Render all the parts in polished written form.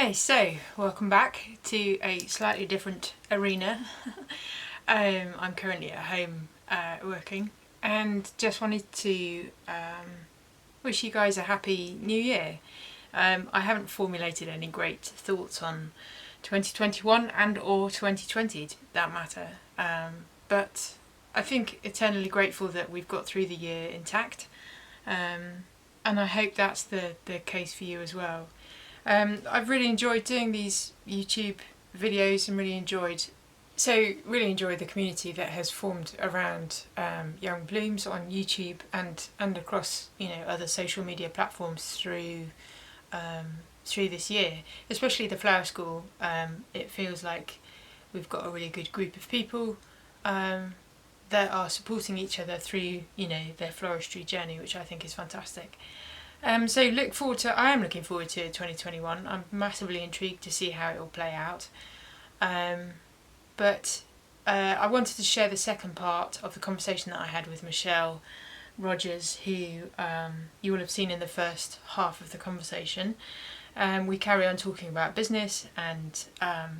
Hey, so welcome back to a slightly different arena. I'm currently at home working and just wanted to wish you guys a happy new year. I haven't formulated any great thoughts on 2021 and or 2020 that matter, but I think eternally grateful that we've got through the year intact, and I hope that's the case for you as well. I've really enjoyed doing these YouTube videos and really enjoyed the community that has formed around Young Blooms on YouTube and across other social media platforms through this year, especially the Flower School. It feels like we've got a really good group of people that are supporting each other through their floristry journey, which I think is fantastic. So I am looking forward to 2021. I'm massively intrigued to see how it will play out. But I wanted to share the second part of the conversation that I had with Michelle Rogers, who you will have seen in the first half of the conversation. We carry on talking about business and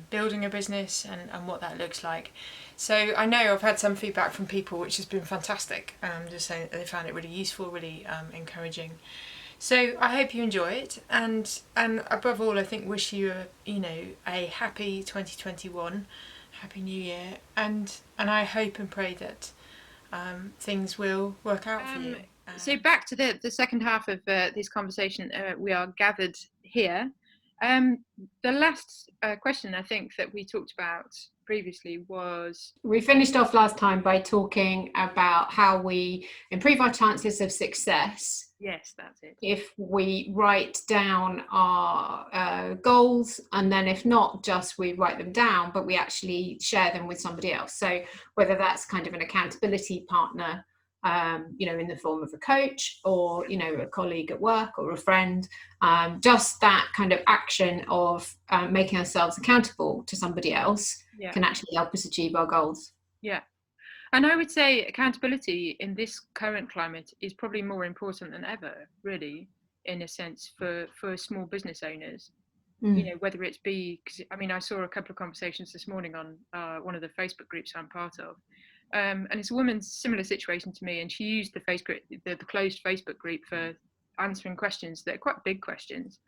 building a business and what that looks like. So I know I've had some feedback from people which has been fantastic, just saying that they found it really useful, really encouraging. So I hope you enjoy it, and above all, I think wish you a happy 2021, happy New Year, and I hope and pray that things will work out for you. So back to the second half of this conversation, we are gathered here. The last question I think that we talked about previously was... We finished off last time by talking about how we improve our chances of success. Yes, that's it. If we write down our goals, and then if not just we write them down, but we actually share them with somebody else. So whether that's kind of an accountability partner, in the form of a coach or, a colleague at work or a friend, just that kind of action of making ourselves accountable to somebody else can actually help us achieve our goals. Yeah. And I would say accountability in this current climate is probably more important than ever, really, in a sense, for small business owners. Whether it's because I saw a couple of conversations this morning on one of the Facebook groups I'm part of. And it's a woman's similar situation to me, and she used the closed Facebook group for answering questions that are quite big questions.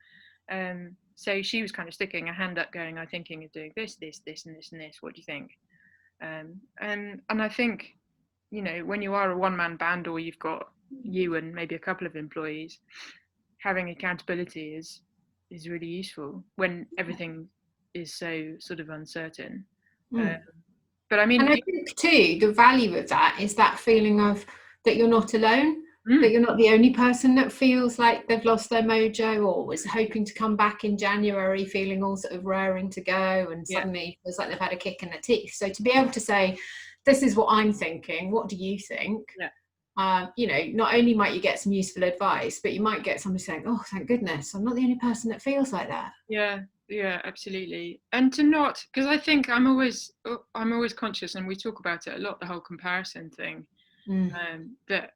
So she was kind of sticking a hand up going, I'm thinking of doing this, and this, and this. What do you think? And I think, when you are a one-man band or you've got you and maybe a couple of employees, having accountability is really useful when everything is so sort of uncertain. But I think too, the value of that is that feeling of that you're not alone, that you're not the only person that feels like they've lost their mojo or was hoping to come back in January feeling all sort of raring to go and suddenly feels like they've had a kick in the teeth. So to be able to say, this is what I'm thinking, what do you think? Not only might you get some useful advice, but you might get somebody saying, oh, thank goodness, I'm not the only person that feels like that. Yeah, absolutely. And to not, because I think I'm always conscious, and we talk about it a lot, the whole comparison thing, that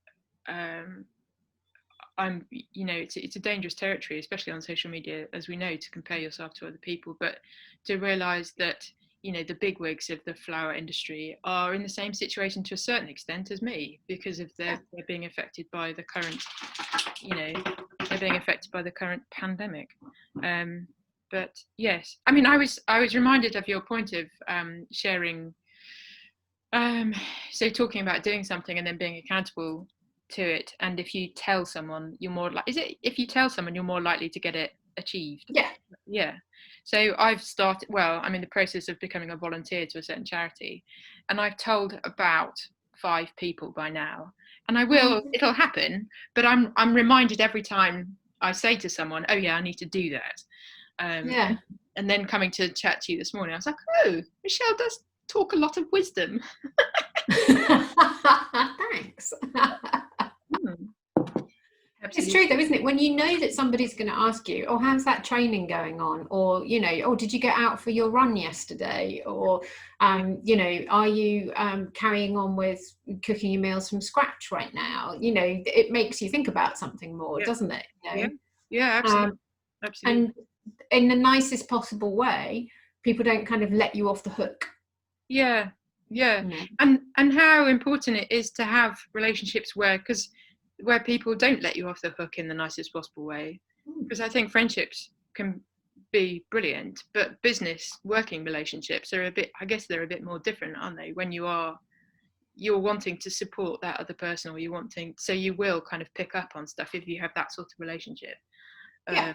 I'm, it's a dangerous territory, especially on social media, as we know, to compare yourself to other people, but to realize that, the bigwigs of the flower industry are in the same situation to a certain extent as me, because of they're being affected by the current, they're being affected by the current pandemic. But yes, I was reminded of your point of sharing. So talking about doing something and then being accountable to it, and if you tell someone, you're more likely. If you tell someone, you're more likely to get it achieved? Yeah. So I've started. Well, I'm in the process of becoming a volunteer to a certain charity, and I've told about 5 people by now, and I will. It'll happen, but I'm reminded every time I say to someone, "Oh yeah, I need to do that." And then coming to chat to you this morning, I was like, oh, Michelle does talk a lot of wisdom. Thanks. It's true though, isn't it? When you know that somebody's going to ask you, oh, how's that training going on? Or, oh, did you get out for your run yesterday? Or, are you carrying on with cooking your meals from scratch right now? It makes you think about something more, doesn't it? Yeah, absolutely. And in the nicest possible way, people don't kind of let you off the hook. Yeah, yeah. You know? And how important it is to have relationships where people don't let you off the hook in the nicest possible way. Because I think friendships can be brilliant, but business working relationships are I guess they're a bit more different, aren't they? When you're wanting to support that other person, or so you will kind of pick up on stuff if you have that sort of relationship. Yeah.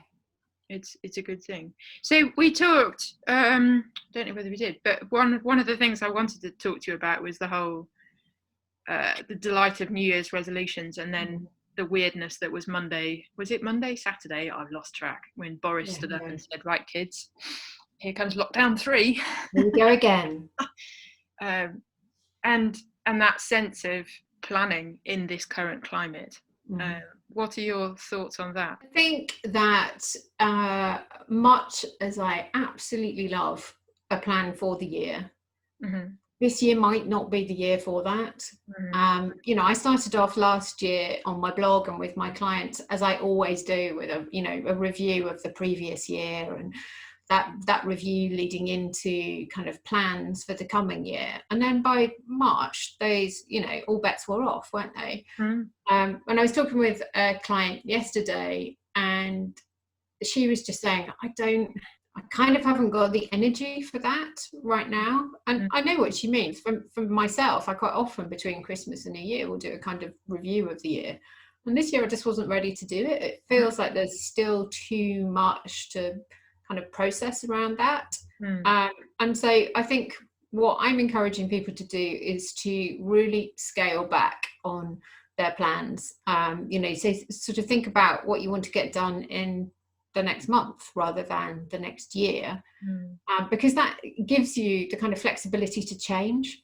It's a good thing. So we talked, don't know whether we did, but one of the things I wanted to talk to you about was the whole the delight of New Year's resolutions, and then the weirdness that was Monday. Was it Monday, Saturday? I've lost track. When Boris stood up and said, "Right, kids, here comes lockdown 3. Here we go again." And that sense of planning in this current climate. What are your thoughts on that? I think that much as I absolutely love a plan for the year, this year might not be the year for that. You know, I started off last year on my blog and with my clients, as I always do, with a review of the previous year, and that review leading into kind of plans for the coming year. And then by March, those, all bets were off, weren't they? And I was talking with a client yesterday, and she was just saying, I kind of haven't got the energy for that right now. And I know what she means. For myself, I quite often between Christmas and New Year will do a kind of review of the year. And this year I just wasn't ready to do it. It feels like there's still too much to kind of process around that. And so I think what I'm encouraging people to do is to really scale back on their plans. So sort of think about what you want to get done in the next month rather than the next year, because that gives you the kind of flexibility to change.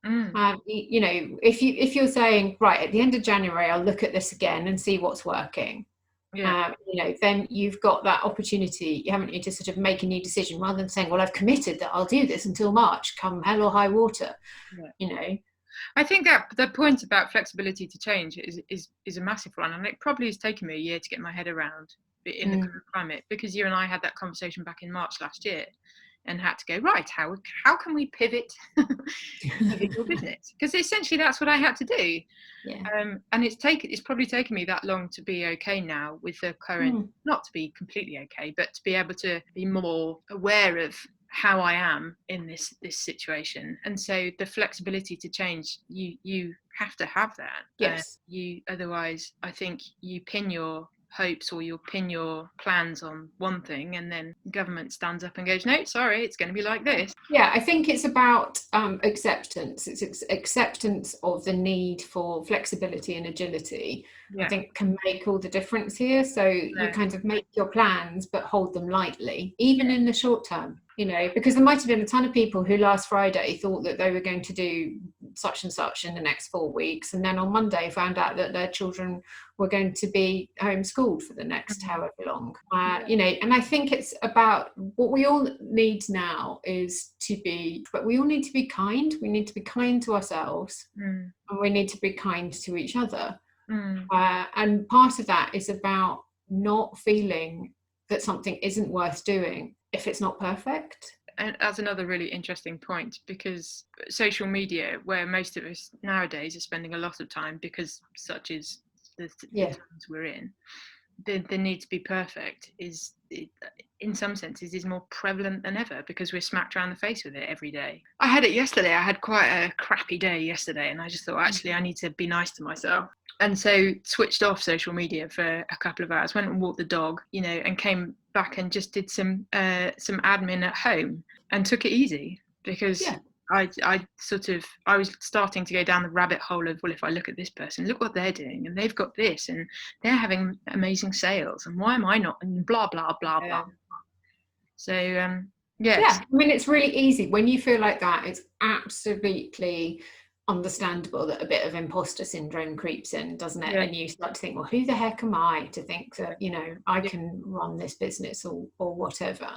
If you're saying, right, at the end of January I'll look at this again and see what's working, then you've got that opportunity, haven't you, to sort of make a new decision rather than saying, well, I've committed that I'll do this until March, come hell or high water. I think that the point about flexibility to change is a massive one, and it probably has taken me a year to get my head around in the current climate, because you and I had that conversation back in March last year and had to go, right, how can we pivot your business? Because essentially that's what I had to do. And it's probably taken me that long to be okay now with the current, not to be completely okay, but to be able to be more aware of how I am in this situation. And so the flexibility to change, you have to have that. Yes. Otherwise I think you pin your hopes or you'll pin your plans on one thing, and then government stands up and goes, no, sorry, it's going to be like this. I think it's about acceptance. It's acceptance of the need for flexibility and agility. I think can make all the difference here. So you kind of make your plans but hold them lightly, even in the short term, because there might have been a ton of people who last Friday thought that they were going to do such and such in the next 4 weeks, and then on Monday found out that their children were going to be homeschooled for the next however long. And I think it's about what we all need now but we all need to be kind. We need to be kind to ourselves, and we need to be kind to each other. And part of that is about not feeling that something isn't worth doing if it's not perfect. And that's another really interesting point, because social media, where most of us nowadays are spending a lot of time, because such is the times we're in, the need to be perfect is, in some senses, is more prevalent than ever, because we're smacked around the face with it every day. I had it yesterday. I had quite a crappy day yesterday, and I just thought, actually, I need to be nice to myself. And so switched off social media for a couple of hours, went and walked the dog, and came back and just did some admin at home and took it easy, because I was starting to go down the rabbit hole of, well, if I look at this person, look what they're doing, and they've got this, and they're having amazing sales, and why am I not, and blah blah blah blah. So I mean, it's really easy when you feel like that. It's absolutely understandable that a bit of imposter syndrome creeps in, doesn't it? And you start to think, well, who the heck am I to think that I can run this business or whatever.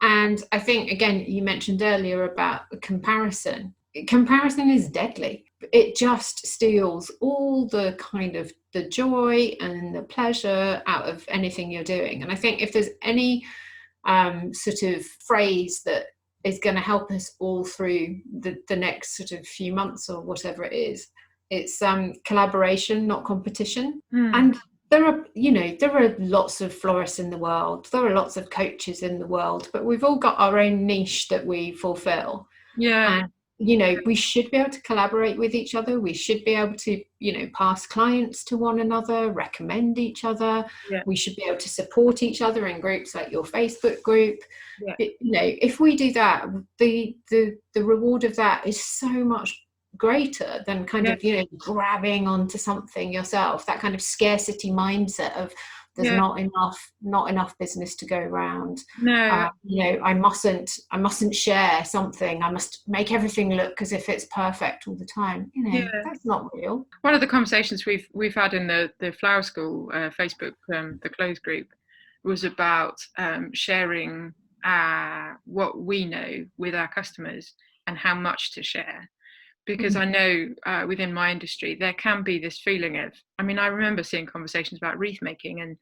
And I think, again, you mentioned earlier about comparison is deadly. it just steals all the kind of the joy and the pleasure out of anything you're doing. And I think if there's any sort of phrase that is going to help us all through the next sort of few months or whatever it is, it's collaboration, not competition. And there are lots of florists in the world, there are lots of coaches in the world, but we've all got our own niche that we fulfill. And we should be able to collaborate with each other. We should be able to, pass clients to one another, recommend each other. We should be able to support each other in groups like your Facebook group. If we do that, the reward of that is so much greater than kind of, grabbing onto something yourself. That kind of scarcity mindset of there's not enough business to go around. I mustn't share something. I must make everything look as if it's perfect all the time. That's not real. One of the conversations we've had in the Flower School Facebook, the closed group, was about sharing what we know with our customers and how much to share. Because I know within my industry, there can be this feeling of, I remember seeing conversations about wreath making and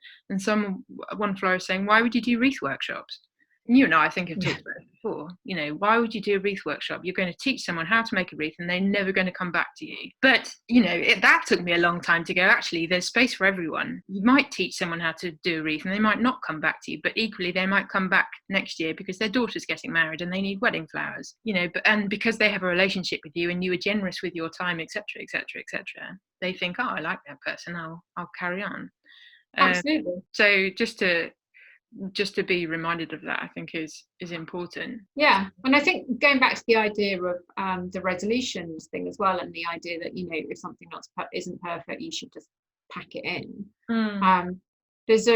one florist saying, why would you do wreath workshops? And you and I think have talked about it before. Why would you do a wreath workshop? You're going to teach someone how to make a wreath and they're never going to come back to you. But, that took me a long time to go, actually, there's space for everyone. You might teach someone how to do a wreath and they might not come back to you, but equally they might come back next year because their daughter's getting married and they need wedding flowers, and because they have a relationship with you and you were generous with your time, etc., etc., etc., they think, oh, I like that person, I'll carry on. Absolutely. So just to be reminded of that, I think is important. Yeah, and I think going back to the idea of the resolutions thing as well, and the idea that if something isn't perfect, you should just pack it in. If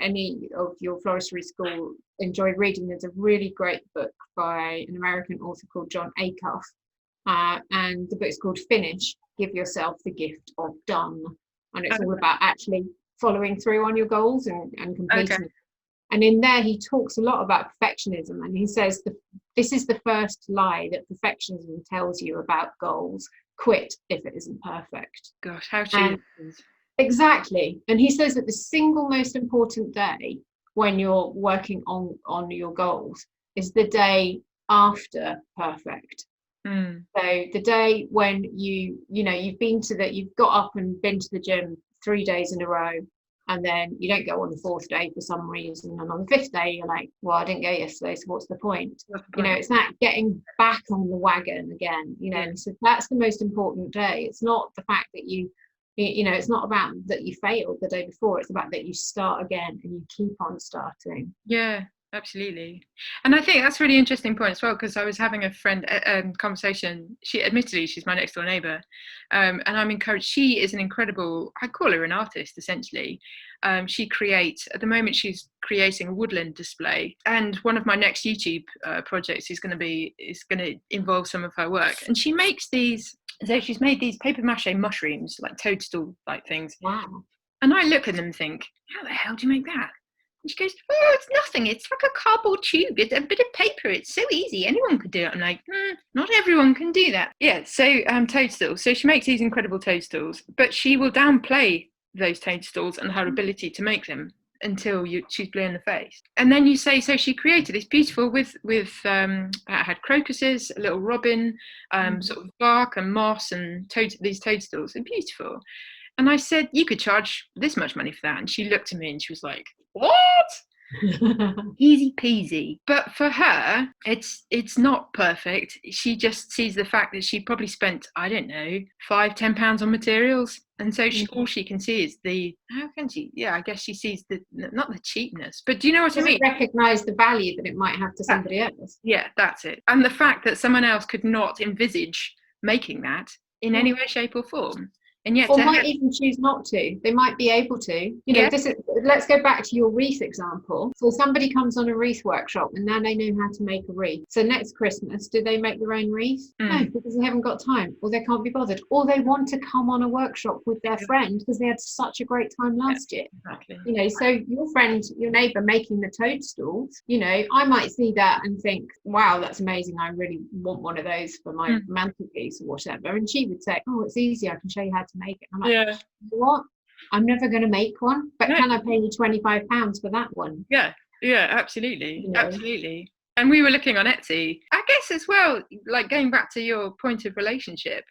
any of your floristry school enjoy reading, there's a really great book by an American author called John Acuff, and the book's called Finish: Give Yourself the Gift of Done, and it's all about actually following through on your goals and completing it. And in there he talks a lot about perfectionism, and he says this is the first lie that perfectionism tells you about goals: quit if it isn't perfect. Gosh, how true. Exactly. And he says that the single most important day when you're working on your goals is the day after perfect. So the day when you've got up and been to the gym 3 days in a row, and then you don't go on the fourth day for some reason, and on the fifth day you're like, well, I didn't go yesterday, so what's the point? It's that getting back on the wagon again. So that's the most important day. It's not the fact that it's not about that you failed the day before, it's about that you start again and you keep on starting. Absolutely. And I think that's a really interesting point as well, because I was having a friend conversation. She's my next door neighbour, and I'm encouraged. She is an incredible, I call her an artist essentially. She creates, at the moment she's creating a woodland display, and one of my next YouTube projects is going to involve some of her work. And she makes these, so she's made these paper mache mushrooms, like toadstool like things. Wow. And I look at them and think, how the hell do you make that? And she goes, oh, it's nothing. It's like a cardboard tube. It's a bit of paper. It's so easy. Anyone could do it. I'm like, not everyone can do that. Yeah, so toadstools. So she makes these incredible toadstools, but she will downplay those toadstools and her ability to make them until she's blue in the face. And then you say, so she created this beautiful with had crocuses, a little robin, sort of bark and moss and these toadstools. They're beautiful. And I said, you could charge this much money for that. And she looked at me and she was like, what? Easy peasy. But for her, it's not perfect. She just sees the fact that she probably spent, I don't know, £5-10 on materials. And so all she can see is I guess she sees not the cheapness, but do you know what I mean? Recognise the value that it might have to somebody else. Yeah, that's it. And the fact that someone else could not envisage making that in any way, shape or form. And yet or might even choose not to. They might be able to. Let's go back to your wreath example. So somebody comes on a wreath workshop and now they know how to make a wreath. So next Christmas, do they make their own wreath? No, because they haven't got time, or they can't be bothered, or they want to come on a workshop with their friend because they had such a great time last year. Exactly. So your friend, your neighbour making the toadstools, I might see that and think, wow, that's amazing. I really want one of those for my mantelpiece or whatever. And she would say, oh, it's easy. I can show you how to make it. I'm like, you know what? I'm never going to make one, but can I pay you £25 for that one? Yeah, absolutely. Absolutely. And we were looking on Etsy, I guess as well, like going back to your point of relationship,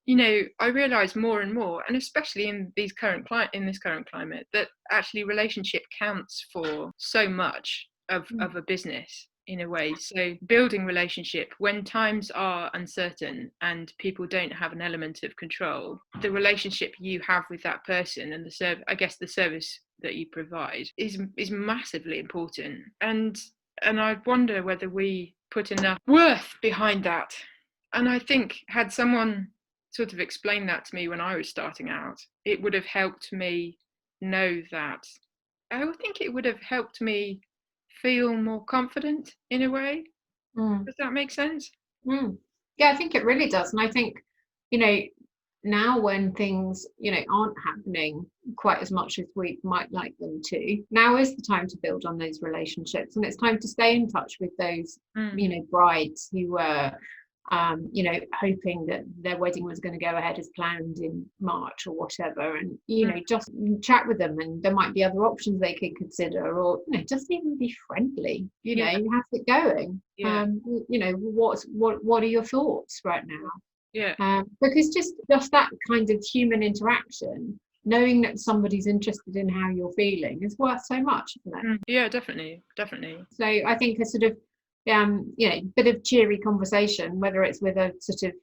I realise more and more, and especially in this current climate, that actually relationship counts for so much of a business in a way. So building relationship when times are uncertain and people don't have an element of control, the relationship you have with that person and the service that you provide is massively important. And I wonder whether we put enough worth behind that. And I think had someone sort of explained that to me when I was starting out, it would have helped me know that. I would think it would have helped me feel more confident in a way. Does that make sense? Yeah, I think it really does. And I think, now when things, aren't happening quite as much as we might like them to, now is the time to build on those relationships. And it's time to stay in touch with those, brides who were, hoping that their wedding was going to go ahead as planned in March or whatever. And, just chat with them, and there might be other options they could consider, or, just even be friendly, you have it going. What are your thoughts right now? Because just that kind of human interaction, knowing that somebody's interested in how you're feeling, is worth so much, isn't it? Yeah, definitely. So I think a sort of bit of cheery conversation, whether it's with a sort of,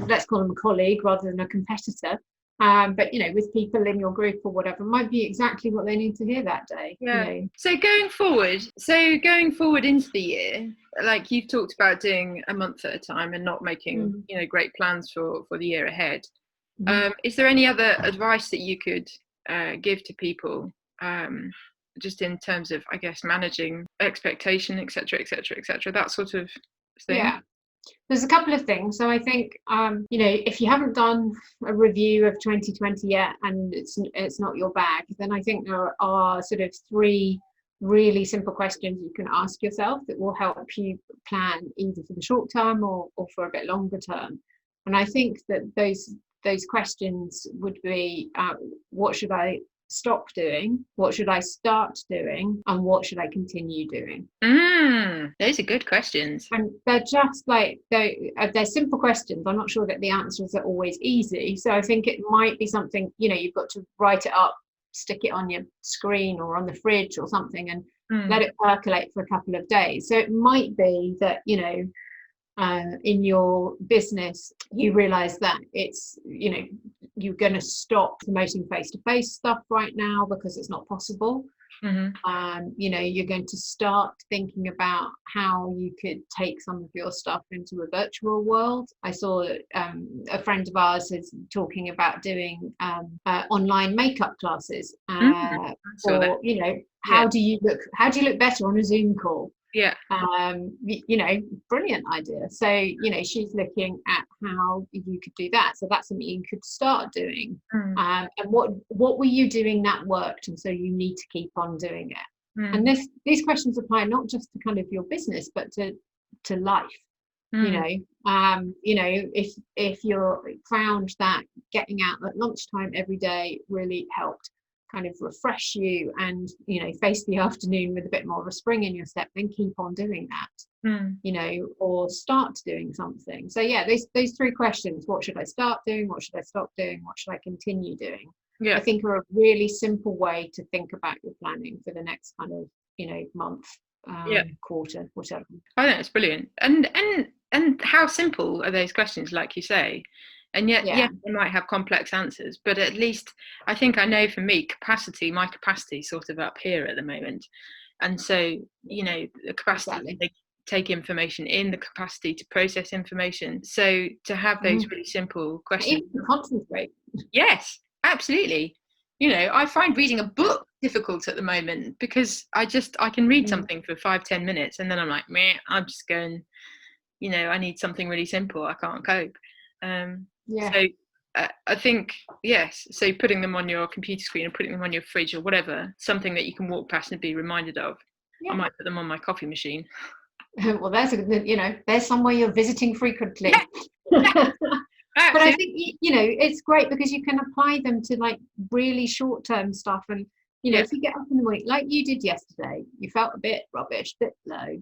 let's call them a colleague rather than a competitor, but with people in your group or whatever, might be exactly what they need to hear that day. So going forward into the year, like you've talked about doing a month at a time and not making great plans for the year ahead, is there any other advice that you could give to people, just in terms of, I guess, managing expectation, etc., that sort of thing? Yeah, there's a couple of things. So I think, if you haven't done a review of 2020 yet and it's not your bag, then I think there are sort of 3 really simple questions you can ask yourself that will help you plan either for the short term or for a bit longer term. And I think that those questions would be, what should I stop doing, what should I start doing, and what should I continue doing? Those are good questions, and they're just like they're simple questions. I'm not sure that the answers are always easy, so I think it might be something you've got to write it up, stick it on your screen or on the fridge or something, and let it percolate for a couple of days. So it might be that in your business you realize that it's you're going to stop promoting face-to-face stuff right now because it's not possible. You're going to start thinking about how you could take some of your stuff into a virtual world. I saw a friend of ours is talking about doing online makeup classes, or how do you look better on a Zoom call? Brilliant idea. So she's looking at how you could do that. So that's something you could start doing. And what were you doing that worked, and so you need to keep on doing it. And these questions apply not just to kind of your business, but to life. If you're found that getting out at lunchtime every day really helped kind of refresh you and face the afternoon with a bit more of a spring in your step, then keep on doing that. Or start doing something. So those 3 questions: what should I start doing, what should I stop doing, what should I continue doing, I think are a really simple way to think about your planning for the next kind of month, quarter, whatever. I think it's brilliant. And how simple are those questions, like you say? And yet, they might have complex answers, but at least I think I know for me, my capacity is sort of up here at the moment. And so, the capacity to take information in, the capacity to process information. So to have those really simple questions. Even concentrate. Yes, absolutely. I find reading a book difficult at the moment because I can read something for 5-10 minutes and then I'm like, meh, I'm just going, I need something really simple. I can't cope. So I think, yes, so putting them on your computer screen and putting them on your fridge or whatever, something that you can walk past and be reminded of. I might put them on my coffee machine. Well, there's somewhere you're visiting frequently. But I think, it's great because you can apply them to like really short-term stuff. And, if you get up in the morning, like you did yesterday, you felt a bit rubbish, a bit low,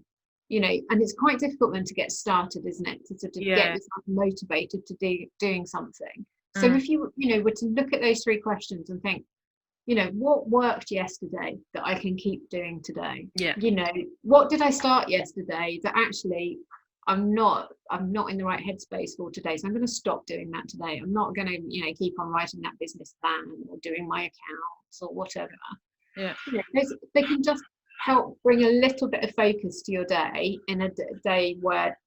and it's quite difficult then to get started, isn't it? To sort of get yourself motivated to doing something. So if you, were to look at those 3 questions and think, what worked yesterday that I can keep doing today? Yeah. What did I start yesterday that actually I'm not in the right headspace for today, so I'm going to stop doing that today. I'm not going to keep on writing that business plan or doing my accounts or whatever. Yeah. They can just help bring a little bit of focus to your day in a day where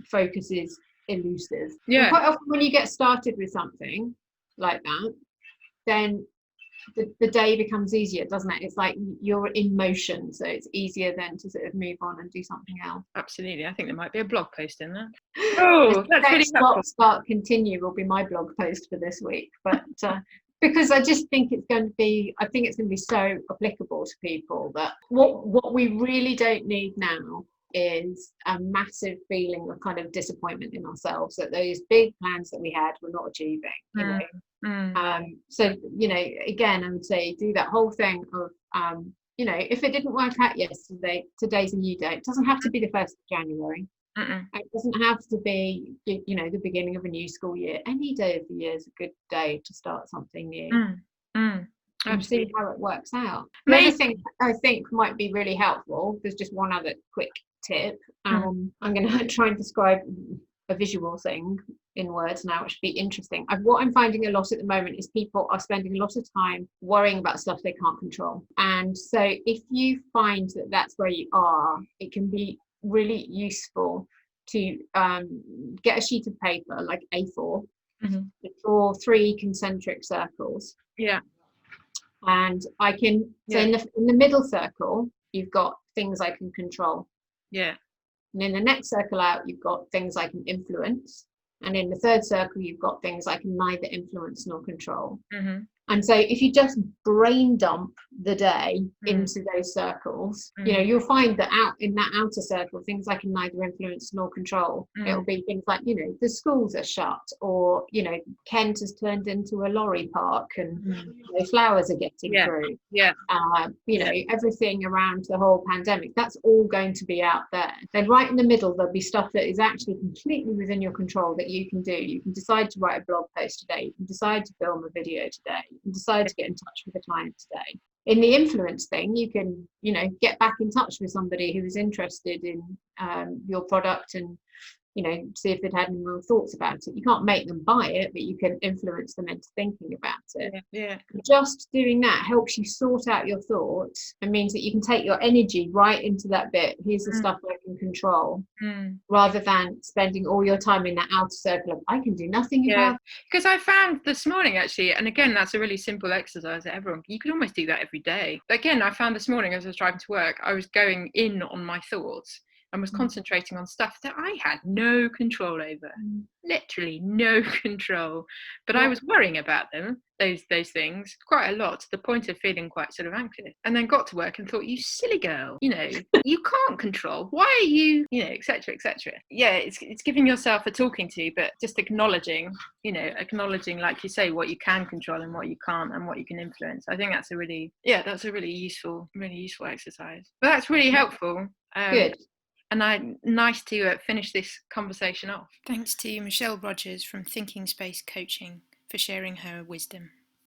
focus is elusive. Yeah. And quite often when you get started with something like that, then the day becomes easier, doesn't it? It's like you're in motion, so it's easier then to sort of move on and do something else. Absolutely. I think there might be a blog post in there. Oh, that's really helpful. Start, continue will be my blog post for this week, but because I just think it's going to be so applicable to people that what we really don't need now is a massive feeling of kind of disappointment in ourselves that those big plans that we had were not achieving, so again, I would say do that whole thing of if it didn't work out yesterday, today's a new day. It doesn't have to be the 1st of January. It doesn't have to be the beginning of a new school year. Any day of the year is a good day to start something new and see how it works out. The other thing I think might be really helpful, there's just one other quick tip. I'm going to try and describe a visual thing in words now, which would be interesting. What I'm finding a lot at the moment is people are spending a lot of time worrying about stuff they can't control. And so if you find that that's where you are, it can be really useful to get a sheet of paper like A4, draw 3 concentric circles. Yeah. And I can, so in the middle circle, you've got things I can control. Yeah. And in the next circle out, you've got things I can influence. And in the third circle, you've got things I can neither influence nor control. And so if you just brain dump the day into those circles, you'll find that out in that outer circle, things I can neither influence nor control. It'll be things like, the schools are shut, or, Kent has turned into a lorry park and flowers are getting through. Yeah. Everything around the whole pandemic, that's all going to be out there. Then right in the middle, there'll be stuff that is actually completely within your control that you can do. You can decide to write a blog post today. You can decide to film a video today. You decide to get in touch with a client today. In the influence thing, you can get back in touch with somebody who is interested in your product and see if they'd had any more thoughts about it. You can't make them buy it, but you can influence them into thinking about it. Yeah. Just doing that helps you sort out your thoughts and means that you can take your energy right into that bit. Here's the stuff I can control, rather than spending all your time in that outer circle of I can do nothing about. Because I found this morning actually, and again, that's a really simple exercise that you can almost do that every day. But again, I found this morning as I was driving to work, I was going in on my thoughts and was concentrating on stuff that I had no control over, literally no control. But I was worrying about them, those things, quite a lot, to the point of feeling quite sort of anxious. And then got to work and thought, you silly girl, you can't control. Why are you, etc., etc. Yeah, it's giving yourself a talking to, but just acknowledging, like you say, what you can control and what you can't and what you can influence. I think that's a really useful exercise. But that's really helpful. Good. And nice to finish this conversation off. Thanks to Michelle Rogers from Thinking Space Coaching for sharing her wisdom.